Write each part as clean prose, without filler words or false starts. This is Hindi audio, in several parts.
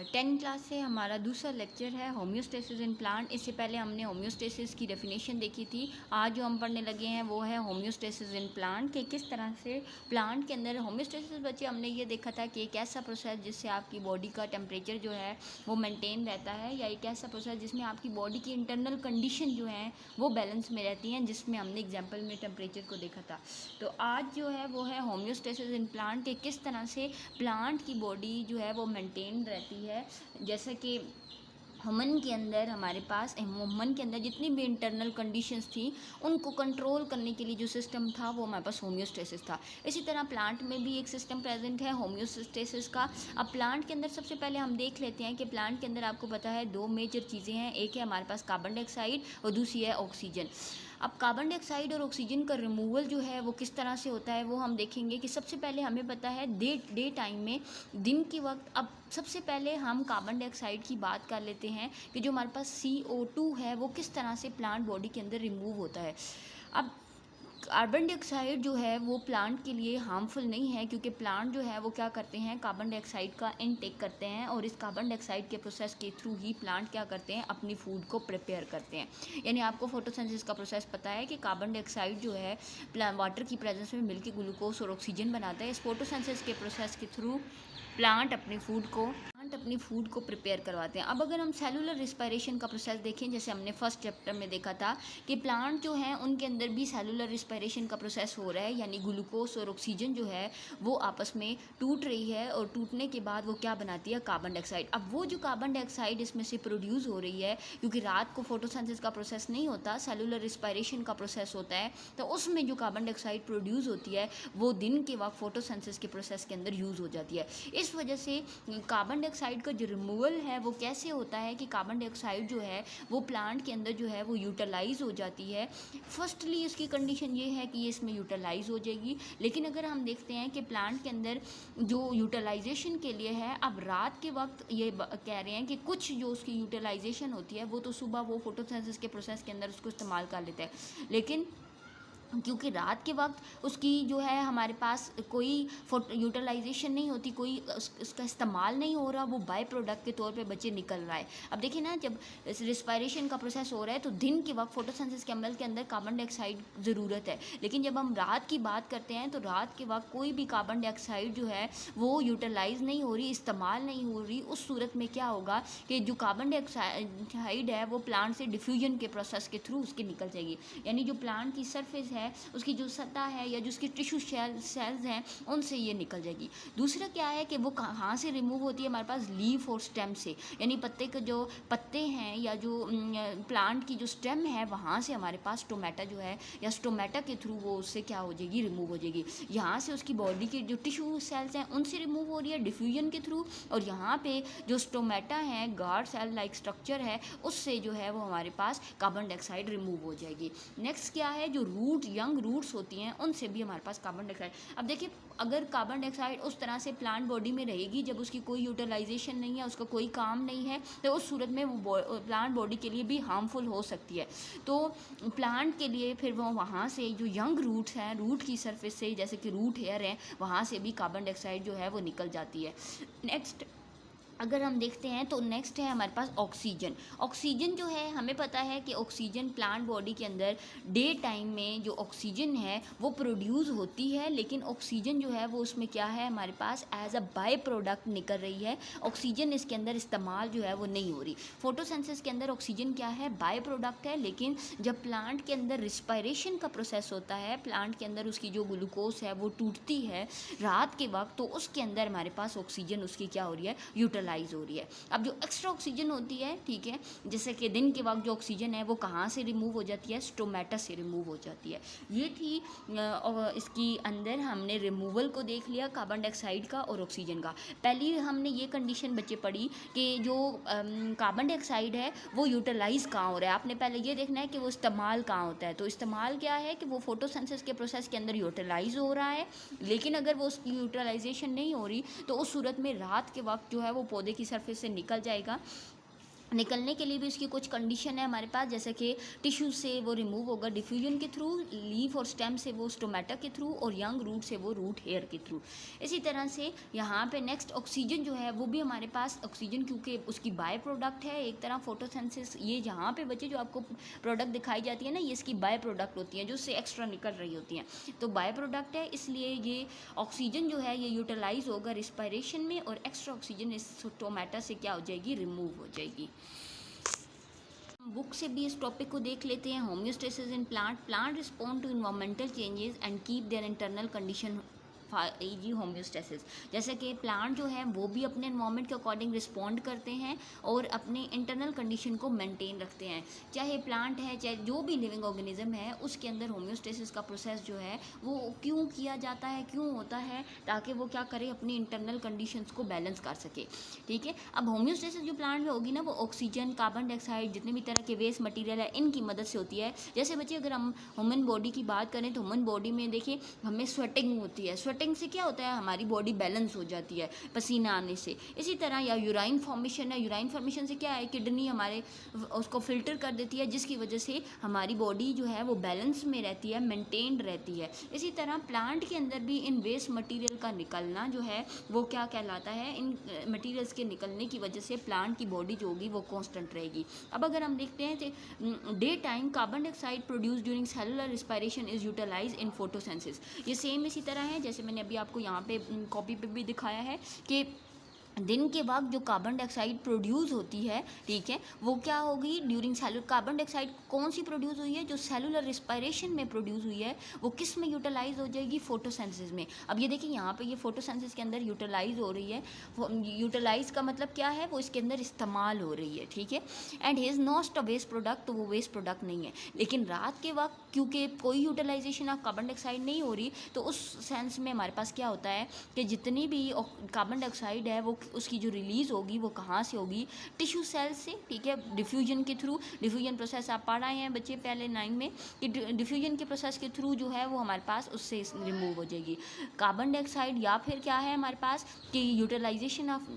10 क्लास से हमारा दूसरा लेक्चर है होम्योस्टेसिस इन प्लांट। इससे पहले हमने होम्योस्टेसिस की डेफिनेशन देखी थी। आज जो हम पढ़ने लगे हैं वो है होम्योस्टेसिस इन प्लांट कि किस तरह से प्लांट के अंदर होम्योस्टेसिस। बच्चे हमने ये देखा था कि एक ऐसा प्रोसेस जिससे आपकी बॉडी का टेम्परेचर जो है वो मेंटेन रहता है, या एक ऐसा प्रोसेस जिसमें आपकी बॉडी की इंटरनल कंडीशन जो है वो बैलेंस में रहती हैं, जिसमें हमने एग्जाम्पल में टेम्परेचर को देखा था। तो आज जो है वो है होम्योस्टेसिस इन प्लांट कि किस तरह से प्लांट की बॉडी जो है वो मेंटेन रहती है। जैसे कि ह्यूमन के अंदर हमारे पास ह्यूमन के अंदर जितनी भी इंटरनल कंडीशंस थी उनको कंट्रोल करने के लिए जो सिस्टम था वो हमारे पास होम्योस्टेसिस था। इसी तरह प्लांट में भी एक सिस्टम प्रेजेंट है होम्योस्टेसिस का। अब प्लांट के अंदर सबसे पहले हम देख लेते हैं कि प्लांट के अंदर आपको पता है दो मेजर चीज़ें हैं। एक है हमारे पास कार्बन डाइऑक्साइड और दूसरी है ऑक्सीजन। अब कार्बन डाइऑक्साइड और ऑक्सीजन का रिमूवल जो है वो किस तरह से होता है वो हम देखेंगे कि सबसे पहले हमें पता है डे टाइम में, दिन के वक्त। अब सबसे पहले हम कार्बन डाइऑक्साइड की बात कर लेते हैं कि जो हमारे पास CO2 है वो किस तरह से प्लांट बॉडी के अंदर रिमूव होता है। अब कार्बन डाइऑक्साइड जो है वो प्लांट के लिए हार्मफुल नहीं है, क्योंकि प्लांट जो है वो क्या करते हैं, कार्बन डाइऑक्साइड का इनटेक करते हैं, और इस कार्बन डाइऑक्साइड के प्रोसेस के थ्रू ही प्लांट क्या करते हैं, अपनी फूड को प्रिपेयर करते हैं। यानी आपको फोटोसिंथेसिस का प्रोसेस पता है कि कार्बन डाइऑक्साइड जो है वाटर की प्रेजेंस में मिलकर ग्लूकोज और ऑक्सीजन बनाता है। इस फोटोसिंथेसिस के प्रोसेस के थ्रू प्लांट अपनी फूड को प्रिपेयर करवाते हैं। अब अगर हम सेलुलर रिस्पायरेशन का प्रोसेस देखें, जैसे हमने फर्स्ट चैप्टर में देखा था कि प्लांट जो हैं उनके अंदर भी सेलुलर रिस्पायरेशन का प्रोसेस हो रहा है, यानी ग्लूकोज और ऑक्सीजन जो है वो आपस में टूट रही है, और टूटने के बाद वो क्या बनाती है, कार्बन डाइऑक्साइड। अब वो जो कार्बन डाइऑक्साइड इसमें से प्रोड्यूस हो रही है, क्योंकि रात को फोटोसिंथेसिस का प्रोसेस नहीं होता, सेलुलर रिस्पायरेशन का प्रोसेस होता है, तो उसमें जो कार्बन डाइऑक्साइड प्रोड्यूस होती है वो दिन के वक्त फोटोसिंथेसिस के प्रोसेस के अंदर यूज़ हो जाती है। इस वजह से कार्बन डाइऑक्साइड का जो रिमूवल है वो कैसे होता है कि कार्बन डाइऑक्साइड जो है वो प्लांट के अंदर जो है वो यूटिलाइज हो जाती है। फर्स्टली इसकी कंडीशन ये है कि ये इसमें यूटिलाइज हो जाएगी, लेकिन अगर हम देखते हैं कि प्लांट के अंदर जो यूटिलाइजेशन के लिए है, अब रात के वक्त ये कह रहे हैं कि कुछ जो उसकी यूटिलाइजेशन होती है वो तो सुबह वो फोटोसिंथेसिस के प्रोसेस के अंदर उसको इस्तेमाल कर लेता है, लेकिन क्योंकि रात के वक्त उसकी जो है हमारे पास कोई यूटिलाइजेशन नहीं होती, कोई उसका इस्तेमाल नहीं हो रहा, वो बाय प्रोडक्ट के तौर पे बच्चे निकल रहा है। अब देखिए ना, जब रिस्पायरेशन का प्रोसेस हो रहा है तो दिन के वक्त फोटोसिंथेसिस के अमल के अंदर कार्बन डाइऑक्साइड ज़रूरत है, लेकिन जब हम रात की बात करते हैं तो रात के वक्त कोई भी कार्बन डाइऑक्साइड जो है वो यूटिलाइज नहीं हो रही, इस्तेमाल नहीं हो रही। उस सूरत में क्या होगा कि जो कार्बन डाइऑक्साइड है वो प्लांट से डिफ्यूजन के प्रोसेस के थ्रू उसके निकल जाएगी, यानी जो प्लांट की सरफेस है उसकी जो सतह है या जो उसकी टिश्यू सेल्स हैं उनसे ये निकल जाएगी। दूसरा क्या है कि वो कहाँ से रिमूव होती है, हमारे पास लीफ और स्टेम से, यानी पत्ते के जो पत्ते हैं या जो प्लांट की जो स्टेम है वहाँ से हमारे पास स्टोमेटा जो है या स्टोमेटा के थ्रू वो उससे क्या हो जाएगी, रिमूव हो जाएगी। यहाँ से उसकी बॉडी की जो टिश्यू सेल्स हैं उनसे रिमूव हो रही है डिफ्यूजन के थ्रू, और यहाँ पे जो स्टोमेटा है, गार्ड सेल लाइक स्ट्रक्चर है, उससे जो है वो हमारे पास कार्बन डाइऑक्साइड रिमूव हो जाएगी। नेक्स्ट क्या है, जो यंग रूट्स होती हैं उनसे भी हमारे पास कार्बन डाइऑक्साइड। अब देखिए, अगर कार्बन डाइऑक्साइड उस तरह से प्लांट बॉडी में रहेगी जब उसकी कोई यूटिलाइजेशन नहीं है, उसका कोई काम नहीं है, तो उस सूरत में वो प्लांट बॉडी के लिए भी हार्मफुल हो सकती है। तो प्लांट के लिए फिर वो वहाँ से जो यंग रूट्स हैं, रूट की सरफेस से जैसे कि रूट हेयर है, वहाँ से भी कार्बन डाइऑक्साइड जो है वो निकल जाती है। नेक्स्ट अगर हम देखते हैं तो नेक्स्ट है हमारे पास ऑक्सीजन। ऑक्सीजन जो है हमें पता है कि ऑक्सीजन प्लांट बॉडी के अंदर डे टाइम में जो ऑक्सीजन है वो प्रोड्यूस होती है, लेकिन ऑक्सीजन जो है वो उसमें क्या है, हमारे पास एज अ बाय प्रोडक्ट निकल रही है। ऑक्सीजन इसके अंदर इस्तेमाल जो है वो नहीं हो रही। फोटोसिंथेसिस के अंदर ऑक्सीजन क्या है, बाय प्रोडक्ट है, लेकिन जब प्लांट के अंदर रिस्पायरेशन का प्रोसेस होता है, प्लांट के अंदर उसकी जो ग्लूकोज है वो टूटती है रात के वक्त, तो उसके अंदर हमारे पास ऑक्सीजन उसकी क्या हो रही है, यूटिलाइज हो रही है। अब जो एक्स्ट्रा ऑक्सीजन होती है, ठीक है, जैसे कि दिन के वक्त जो ऑक्सीजन है वो कहाँ से रिमूव हो जाती है, स्टोमेटा से रिमूव हो जाती है। ये थी इसकी अंदर हमने रिमूवल को देख लिया, कार्बन डाइऑक्साइड का और ऑक्सीजन का। पहली हमने ये कंडीशन बच्चे पढ़ी कि जो कार्बन डाइऑक्साइड है वो यूटिलाइज कहाँ हो रहा है। आपने पहले ये देखना है कि वो इस्तेमाल कहाँ होता है। तो इस्तेमाल क्या है कि वो फोटोसिंथेसिस के प्रोसेस के अंदर यूटिलाइज हो रहा है, लेकिन अगर वो उसकी यूटिलाइजेशन नहीं हो रही तो उस सूरत में रात के वक्त जो है वो पौधे की सरफेस से निकल जाएगा, निकलने के लिए भी उसकी कुछ कंडीशन है हमारे पास, जैसे कि टिश्यू से वो रिमूव होगा डिफ्यूजन के थ्रू, लीफ और स्टेम से वो स्टोमेटा के थ्रू, और यंग रूट से वो रूट हेयर के थ्रू। इसी तरह से यहाँ पे नेक्स्ट ऑक्सीजन जो है वो भी हमारे पास, ऑक्सीजन क्योंकि उसकी बाय प्रोडक्ट है एक तरह फोटोसिंथेसिस, ये जहाँ पे बच्चे जो आपको प्रोडक्ट दिखाई जाती है ना, ये इसकी बाय प्रोडक्ट होती है जो उससे एक्स्ट्रा निकल रही होती हैं, तो बाय प्रोडक्ट है, इसलिए ये ऑक्सीजन जो है ये यूटिलाइज होगा रिस्पायरेशन में, और एक्स्ट्रा ऑक्सीजन इस स्टोमेटा से क्या हो जाएगी, रिमूव हो जाएगी। बुक से भी इस टॉपिक को देख लेते हैं। Homeostasis in plant respond to environmental changes and keep their internal condition जी होम्योस्टेसिस, जैसे कि प्लांट जो है वो भी अपने इन्वायरमेंट के अकॉर्डिंग रिस्पॉन्ड करते हैं और अपने इंटरनल कंडीशन को मेंटेन रखते हैं। चाहे प्लांट है, चाहे जो भी लिविंग ऑर्गेनिज्म है, उसके अंदर होम्योस्टेसिस का प्रोसेस जो है वो क्यों किया जाता है, क्यों होता है, ताकि वो क्या करे, अपनी इंटरनल कंडीशंस को बैलेंस कर सके। ठीक है, अब होम्योस्टेसिस जो प्लांट में होगी ना, वो ऑक्सीजन, कार्बन डाइऑक्साइड, जितने भी तरह के वेस्ट मटीरियल है, इनकी मदद से होती है। जैसे बच्चे अगर हम ह्यूमन बॉडी की बात करें तो ह्यूमन बॉडी में देखिए हमें स्वेटिंग होती है, स्वेटिंग से क्या होता है, हमारी बॉडी बैलेंस हो जाती है पसीना आने से। इसी तरह या यूराइन फॉर्मेशन है, यूराइन फॉर्मेशन से क्या है, किडनी हमारे उसको फिल्टर कर देती है, जिसकी वजह से हमारी बॉडी जो है वो बैलेंस में रहती है, मेंटेन्ड रहती है। इसी तरह प्लांट के अंदर भी इन वेस्ट मटीरियल का निकलना जो है वो क्या कहलाता है, इन मटीरियल्स के निकलने की वजह से प्लांट की बॉडी जो होगी वो कॉन्स्टेंट रहेगी। अब अगर हम देखते हैं तो day time carbon dioxide produce during cellular respiration is utilize in photosynthesis. ये सेम इसी तरह है, जैसे मैंने अभी आपको यहाँ पे कॉपी पे भी दिखाया है कि दिन के वक्त जो कार्बन डाइऑक्साइड प्रोड्यूस होती है, ठीक है, वो क्या होगी ड्यूरिंग सेलुलर, कार्बन डाइऑक्साइड कौन सी प्रोड्यूस हुई है, जो सेलुलर रिस्पायरेशन में प्रोड्यूस हुई है, वो किस में यूटिलाइज हो जाएगी, फोटोसिंथेसिस में। अब ये देखिए यहाँ पे ये फोटोसिंथेसिस के अंदर यूटिलाइज हो रही है, यूटिलाइज का मतलब क्या है, वो इसके अंदर इस्तेमाल हो रही है। ठीक है, and is not a waste product, तो वो वेस्ट प्रोडक्ट नहीं है। लेकिन रात के वक्त क्योंकि कोई यूटिलाइजेशन ऑफ कार्बन डाइऑक्साइड नहीं हो रही, तो उस सेंस में हमारे पास क्या होता है कि जितनी भी कार्बन डाइऑक्साइड है वो उसकी जो रिलीज़ होगी वो कहाँ से होगी, टिश्यू सेल से। ठीक है, डिफ्यूजन के थ्रू, डिफ्यूजन प्रोसेस आप पढ़ आए हैं बच्चे पहले 9 में कि डिफ्यूजन के प्रोसेस के थ्रू जो है वो हमारे पास उससे रिमूव हो जाएगी कार्बन डाइऑक्साइड। या फिर क्या है हमारे पास कि यूटिलाइजेशन ऑफ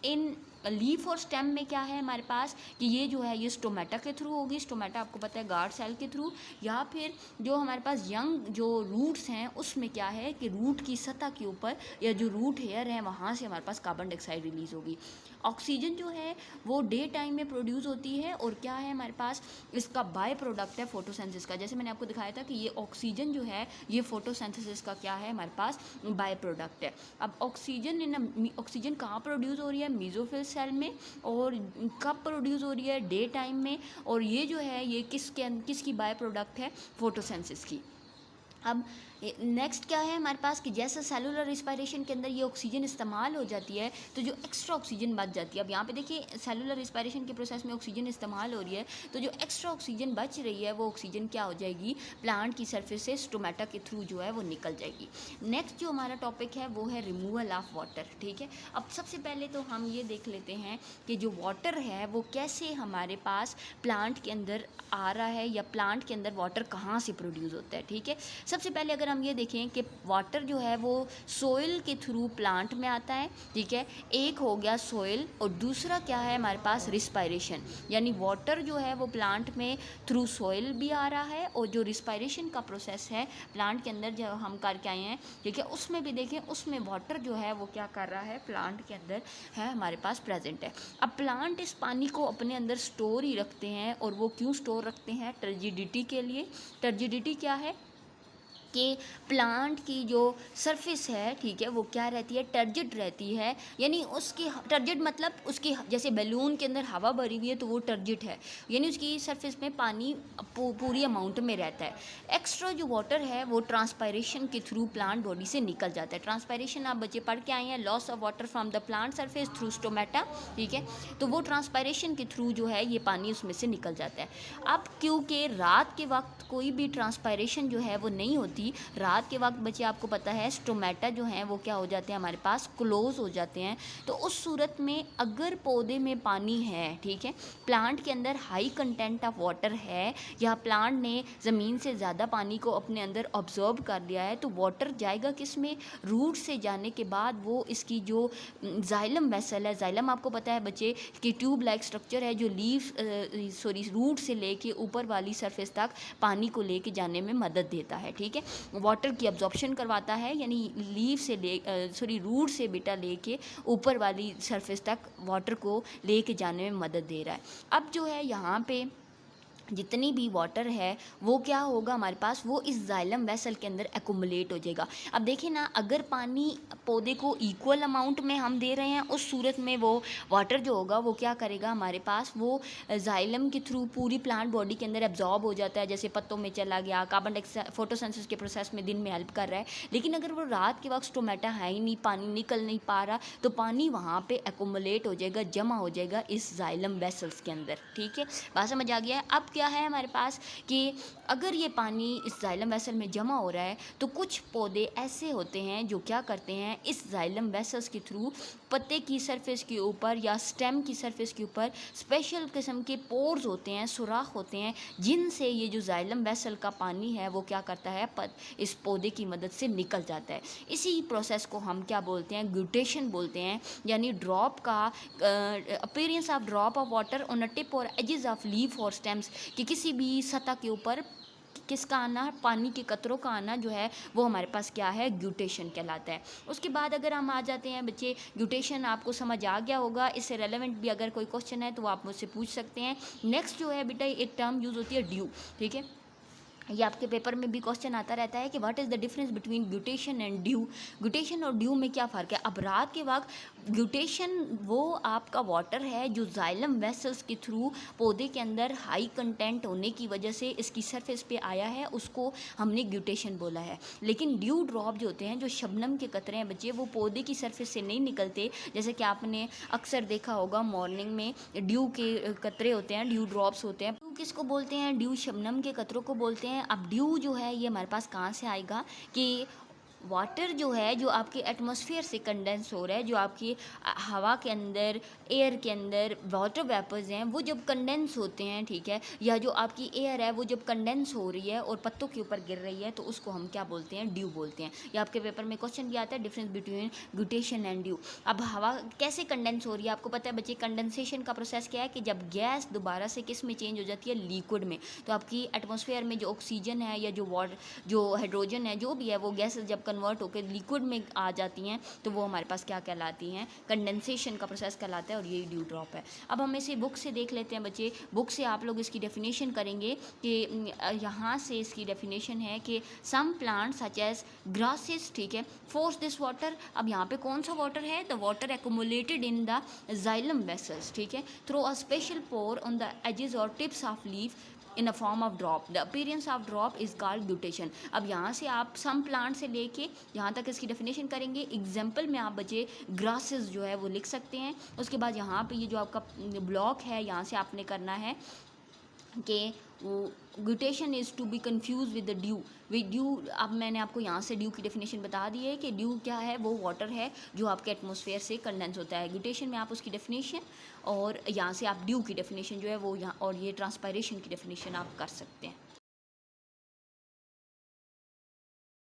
इन लीफ और स्टेम में क्या है हमारे पास कि ये जो है ये स्टोमेटा के थ्रू होगी, स्टोमेटा आपको पता है गार्ड सेल के थ्रू। या फिर जो हमारे पास यंग जो रूट्स हैं उसमें क्या है कि रूट की सतह के ऊपर या जो रूट हेयर है वहाँ से हमारे पास कार्बन डाइऑक्साइड रिलीज़ होगी। ऑक्सीजन जो है वो डे टाइम में प्रोड्यूस होती है और क्या है हमारे पास, इसका बाय प्रोडक्ट है फोटोसिंथेसिस का। जैसे मैंने आपको दिखाया था कि ये ऑक्सीजन जो है ये फोटोसिंथेसिस का क्या है हमारे पास, बाय प्रोडक्ट है। अब ऑक्सीजन कहाँ प्रोड्यूस हो रही है, मेसोफिल सेल में, और कब प्रोड्यूस हो रही है, डे टाइम में, और ये जो है ये किसकी बाय प्रोडक्ट है, फोटोसिंथेसिस की। अब नेक्स्ट क्या है हमारे पास कि जैसे सेलुलर रिस्पायरेशन के अंदर ये ऑक्सीजन इस्तेमाल हो जाती है तो जो एक्स्ट्रा ऑक्सीजन बच जाती है। अब यहाँ पे देखिए सेलुलर रिस्पायरेशन के प्रोसेस में ऑक्सीजन इस्तेमाल हो रही है, तो जो एक्स्ट्रा ऑक्सीजन बच रही है वो ऑक्सीजन क्या हो जाएगी, प्लांट की सरफेस से स्टोमेटा के थ्रू जो है वो निकल जाएगी। नेक्स्ट जो हमारा टॉपिक है वो है रिमूवल ऑफ वाटर। ठीक है, अब सबसे पहले तो हम ये देख लेते हैं कि जो वाटर है वो कैसे हमारे पास प्लांट के अंदर आ रहा है या प्लांट के अंदर वाटर कहाँ से प्रोड्यूस होता है। ठीक है, सबसे पहले अगर हम ये देखें कि वाटर जो है वो सोइल के थ्रू प्लांट में आता है। ठीक है, एक हो गया सोइल और दूसरा क्या है हमारे पास, रिस्पायरेशन, यानी वाटर जो है वो प्लांट में थ्रू सोइल भी आ रहा है, और जो रिस्पायरेशन का प्रोसेस है प्लांट के अंदर जो हम करके आए हैं, ठीक है, उसमें भी देखें उसमें वाटर जो है वो क्या कर रहा है, प्लांट के अंदर है हमारे पास प्रेजेंट है। अब प्लांट इस पानी को अपने अंदर स्टोर ही रखते हैं, और वो क्यों स्टोर रखते हैं, टर्जिडिटी के लिए। टर्जिडिटी क्या है कि प्लांट की जो सरफेस है, ठीक है, वो क्या रहती है, टर्जिड रहती है, यानी उसकी टर्जिड मतलब उसकी जैसे बैलून के अंदर हवा भरी हुई है तो वो टर्जिड है, यानी उसकी सरफेस में पानी पूरी अमाउंट में रहता है। एक्स्ट्रा जो वाटर है वो ट्रांसपायरेशन के थ्रू प्लांट बॉडी से निकल जाता है। ट्रांसपायरेशन आप बच्चे पढ़ के आए हैं, loss of water from the plant surface through stomata. ठीक है, तो वो ट्रांसपायरेशन के थ्रू जो है ये पानी उसमें से निकल जाता है। अब क्योंकि रात के वक्त कोई भी ट्रांसपायरेशन जो है वो नहीं होती थी, रात के वक्त बच्चे आपको पता है स्टोमेटा जो हैं वो क्या हो जाते हैं, हमारे पास क्लोज हो जाते हैं। तो उस सूरत में अगर पौधे में पानी है, ठीक है, प्लांट के अंदर हाई कंटेंट ऑफ वाटर है, या प्लांट ने ज़मीन से ज़्यादा पानी को अपने अंदर ऑब्जर्व कर लिया है, तो वाटर जाएगा किस में, रूट से जाने के बाद वो इसकी जो जाइलम वेसल है, जाइलम आपको पता है बच्चे कि ट्यूब लाइक स्ट्रक्चर है जो रूट से लेके ऊपर वाली सरफेस तक पानी को लेके जाने में मदद देता है, ठीक है, वाटर की अब्जॉर्प्शन करवाता है, यानी रूट से बेटा लेके ऊपर वाली सरफेस तक वाटर को लेके जाने में मदद दे रहा है। अब जो है यहाँ पे जितनी भी वाटर है वो क्या होगा हमारे पास, वो इस जाइलम वेसल के अंदर एक्यूमुलेट हो जाएगा। अब देखिए ना, अगर पानी पौधे को इक्वल अमाउंट में हम दे रहे हैं, उस सूरत में वो वाटर जो होगा वो क्या करेगा हमारे पास, वो जाइलम के थ्रू पूरी प्लांट बॉडी के अंदर एब्जॉर्ब हो जाता है, जैसे पत्तों में चला गया, कार्बन डाइऑक्साइड फोटोसिंथेसिस के प्रोसेस में दिन में हेल्प कर रहा है। लेकिन अगर वो रात के वक्त स्टोमेटा है ही नहीं, पानी निकल नहीं पा रहा, तो पानी वहाँ पर एक्यूमुलेट हो जाएगा, जमा हो जाएगा इस जाइलम वेसल्स के अंदर, ठीक है, बात समझ आ गया है। अब क्या है हमारे पास कि अगर ये पानी इस जाइलम वेसल में जमा हो रहा है, तो कुछ पौधे ऐसे होते हैं जो क्या करते हैं, इस जाइलम वेसल्स के थ्रू पत्ते की सरफेस के ऊपर या स्टेम की सरफेस के ऊपर स्पेशल किस्म के पोर्स होते हैं, सुराख होते हैं, जिनसे ये जो जाइलम वेसल का पानी है वो क्या करता है, इस पौधे की मदद से निकल जाता है। इसी प्रोसेस को हम क्या बोलते हैं, ग्लूटेशन बोलते हैं, यानी ड्रॉप का appearance of drop of water on a tip और एजेस ऑफ लीफ और स्टेम्स, कि किसी भी सतह के ऊपर किसका आना, पानी के कतरों का आना जो है वो हमारे पास क्या है, ग्लूटेशन कहलाता है। उसके बाद अगर हम आ जाते हैं बच्चे, ग्लूटेशन आपको समझ आ गया होगा, इससे रेलेवेंट भी अगर कोई क्वेश्चन है तो आप मुझसे पूछ सकते हैं। नेक्स्ट जो है बेटा एक टर्म यूज़ होती है ड्यू, ठीक है, ये आपके पेपर में भी क्वेश्चन आता रहता है कि what is the difference between guttation and dew, guttation और ड्यू में क्या फ़र्क है। अब रात के वक्त ग्लूटेशन वो आपका वाटर है जो जाइलम वेसल्स के थ्रू पौधे के अंदर हाई कंटेंट होने की वजह से इसकी सरफेस पे आया है, उसको हमने ग्लूटेशन बोला है। लेकिन ड्यू ड्रॉप जो होते हैं, जो शबनम के कतरे हैं बच्चे, वो पौधे की सरफेस से नहीं निकलते, जैसे कि आपने अक्सर देखा होगा मॉर्निंग में ड्यू के कतरे होते हैं, ड्यू ड्रॉप्स होते हैं। ड्यू किसको बोलते हैं, ड्यू शबनम के कतरों को बोलते हैं। अब ड्यू जो है ये हमारे पास कहाँ से आएगा कि वाटर जो है जो आपके एटमॉस्फेयर से कंडेंस हो रहा है, जो आपकी हवा के अंदर, एयर के अंदर वाटर वेपर्स हैं वो जब कंडेंस होते हैं, ठीक है, या जो आपकी एयर है वो जब कंडेंस हो रही है और पत्तों के ऊपर गिर रही है, तो उसको हम क्या बोलते हैं, ड्यू बोलते हैं। या आपके पेपर में क्वेश्चन भी आता है difference between guttation and due. अब हवा कैसे कंडेंस हो रही है, आपको पता है बच्चे, कंडेंसेशन का प्रोसेस क्या है कि जब गैस दोबारा से किस में चेंज हो जाती है, लिक्विड में, तो आपकी एटमॉस्फेयर में जो ऑक्सीजन है या जो हाइड्रोजन है, जो भी है, वो गैस जब कन्वर्ट होकर लिक्विड में आ जाती हैं, तो वो हमारे पास क्या कहलाती हैं, कंडेंसेशन का प्रोसेस कहलाता है, और यही ड्यू ड्रॉप है। अब हम इसे बुक से देख लेते हैं बच्चे, बुक से आप लोग इसकी डेफिनेशन करेंगे कि यहाँ से इसकी डेफिनेशन है कि some plant such as grasses, ठीक है, फोर्स दिस वाटर। अब यहाँ पे कौन सा वाटर है, the water accumulated in the xylem vessels, ठीक है, through a special pore on the edges और tips of leaf in a form of drop, the appearance of drop is called guttation. अब यहाँ से आप सम प्लांट से लेके यहाँ तक इसकी डेफिनेशन करेंगे। एग्जाम्पल में आप बच्चे ग्रासेस जो है वो लिख सकते हैं। उसके बाद यहाँ पे ये जो आपका ब्लॉक है, यहाँ से आपने करना है कि guttation is to be confused with the dew, with dew. अब मैंने आपको यहाँ से ड्यू की डेफिनेशन बता दी है कि ड्यू क्या है, वो वाटर है जो आपके एटमॉस्फेयर से कंडेंस होता है। ग्लूटेशन में आप उसकी डेफिनेशन, और यहाँ से आप ड्यू की डेफिनेशन जो है वो यहाँ, और ये ट्रांसपायरेशन की डेफिनेशन आप कर सकते हैं।